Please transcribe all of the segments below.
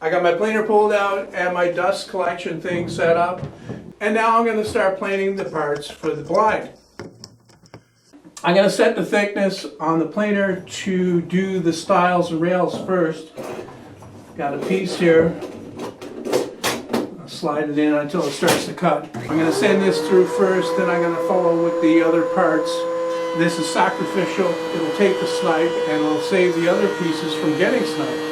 I got my planer pulled out and my dust collection thing set up. And now I'm going to start planing the parts for the blind. I'm going to set the thickness on the planer to do the stiles and rails first. Got a piece here. I'll slide it in until it starts to cut. I'm going to send this through first, then I'm going to follow with the other parts. This is sacrificial. It'll take the snipe and it'll save the other pieces from getting sniped.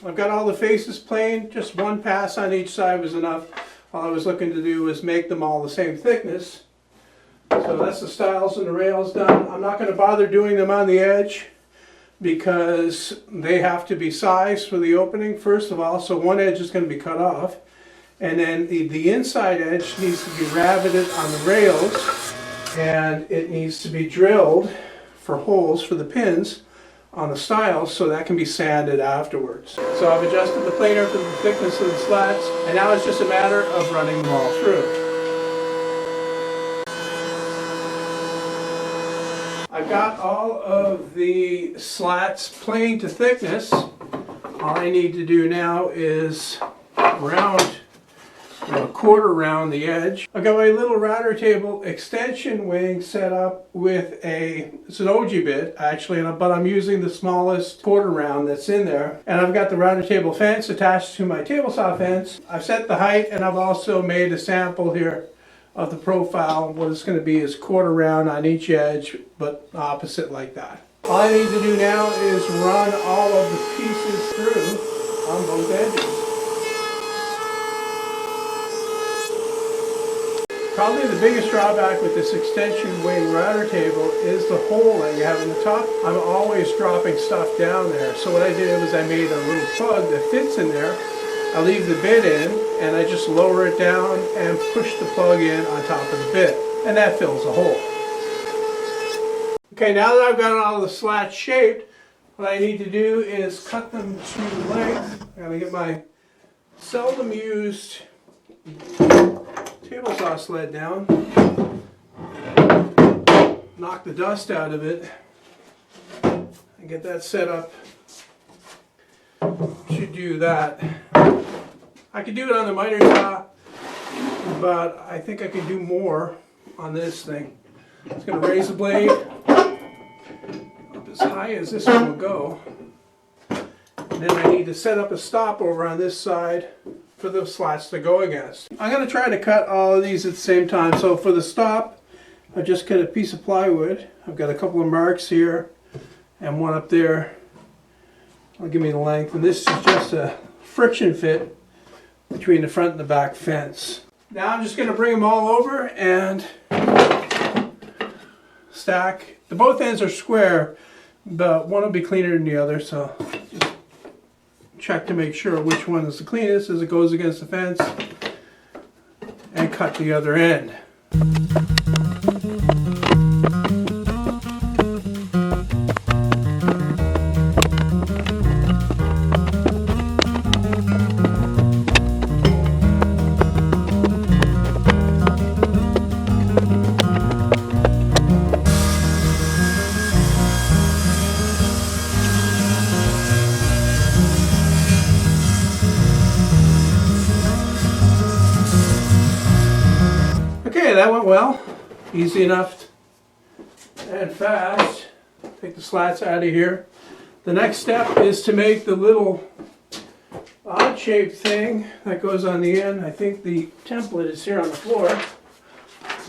I've got all the faces planed, just one pass on each side was enough. All I was looking to do was make them all the same thickness. So that's the stiles and the rails done. I'm not going to bother doing them on the edge because they have to be sized for the opening first of all, so one edge is going to be cut off. And then the inside edge needs to be raveted on the rails, and it needs to be drilled for holes for the pins on the stiles, so that can be sanded afterwards. So I've adjusted the planer for the thickness of the slats, and now it's just a matter of running them all through. I've got all of the slats planed to thickness. All I need to do now is round a quarter round the edge. I've got my little router table extension wing set up with it's an OG bit actually, but I'm using the smallest quarter round that's in there. And I've got the router table fence attached to my table saw fence. I've set the height, and I've also made a sample here of the profile. What it's going to be is quarter round on each edge, but opposite like that. All I need to do now is run all of the pieces through on both edges. Probably the biggest drawback with this extension wing router table is the hole that you have in the top. I'm always dropping stuff down there. So what I did was I made a little plug that fits in there. I leave the bit in and I just lower it down and push the plug in on top of the bit. And that fills the hole. Okay, now that I've got all the slats shaped, what I need to do is cut them to length. I'm going to get my seldom used table saw sled down, knock the dust out of it, and get that set up to do that. I could do it on the miter saw, but I think I could do more on this thing. It's going to raise the blade up as high as this one will go, and then I need to set up a stop over on this side for the slats to go against. I'm going to try to cut all of these at the same time. So for the stop, I just cut a piece of plywood. I've got a couple of marks here and one up there. That'll give me the length. And this is just a friction fit between the front and the back fence. Now I'm just going to bring them all over and stack. The both ends are square, but one will be cleaner than the other. So just check to make sure which one is the cleanest as it goes against the fence, and cut the other end. Okay, that went well. Easy enough and fast. Take the slats out of here. The next step is to make the little odd-shaped thing that goes on the end. I think the template is here on the floor.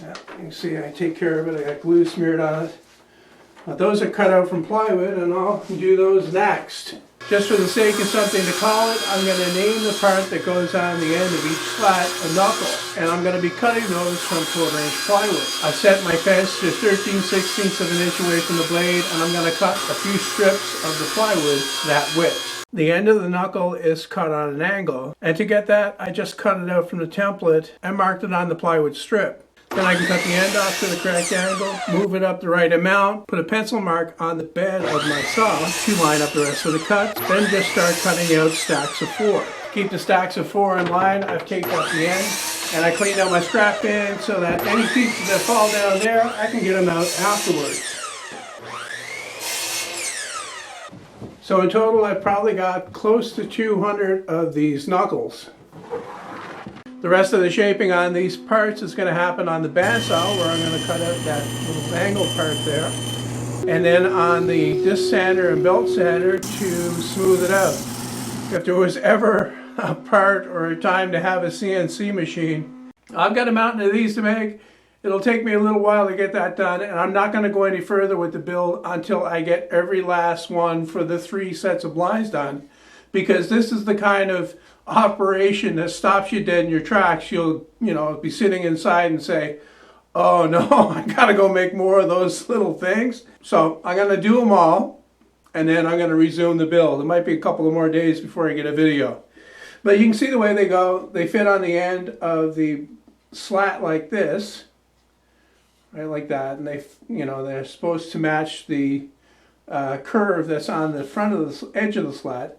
Yeah, you can see I take care of it. I got glue smeared on it. But those are cut out from plywood, and I'll do those next. Just for the sake of something to call it, I'm going to name the part that goes on the end of each slat a knuckle. And I'm going to be cutting those from 1/4-inch plywood. I've set my fence to 13/16 of an inch away from the blade, and I'm going to cut a few strips of the plywood that width. The end of the knuckle is cut on an angle, and to get that, I just cut it out from the template and marked it on the plywood strip. Then I can cut the end off to the correct angle, move it up the right amount, put a pencil mark on the bed of my saw to line up the rest of the cuts, then just start cutting out stacks of 4. To keep the stacks of 4 in line, I've taped up the end, and I cleaned out my scrap bin so that any pieces that fall down there, I can get them out afterwards. So in total I've probably got close to 200 of these knuckles. The rest of the shaping on these parts is going to happen on the bandsaw, where I'm going to cut out that little angle part there. And then on the disc sander and belt sander to smooth it out. If there was ever a part or a time to have a CNC machine, I've got a mountain of these to make. It'll take me a little while to get that done, and I'm not going to go any further with the build until I get every last one for the 3 sets of blinds done, because this is the kind of operation that stops you dead in your tracks. You'll, be sitting inside and say, oh no, I gotta go make more of those little things. So I'm gonna do them all, and then I'm gonna resume the build. It might be a couple of more days before I get a video. But you can see the way they go. They fit on the end of the slat like this, right, like that, and they're supposed to match the curve that's on the front of the edge of the slat.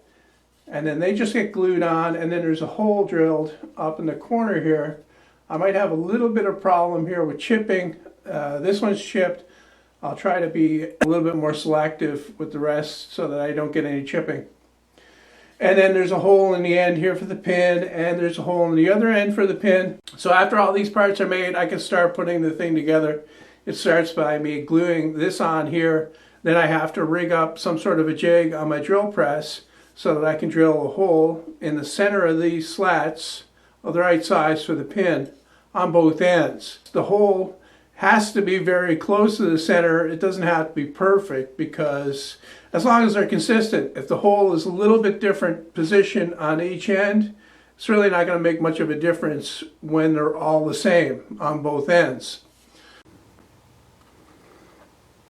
And then they just get glued on, and then there's a hole drilled up in the corner here. I might have a little bit of problem here with chipping. This one's chipped. I'll try to be a little bit more selective with the rest so that I don't get any chipping. And then there's a hole in the end here for the pin, and there's a hole in the other end for the pin. So after all these parts are made, I can start putting the thing together. It starts by me gluing this on here. Then I have to rig up some sort of a jig on my drill press so that I can drill a hole in the center of these slats of the right size for the pin on both ends. The hole has to be very close to the center. It doesn't have to be perfect, because as long as they're consistent, if the hole is a little bit different position on each end, it's really not going to make much of a difference when they're all the same on both ends.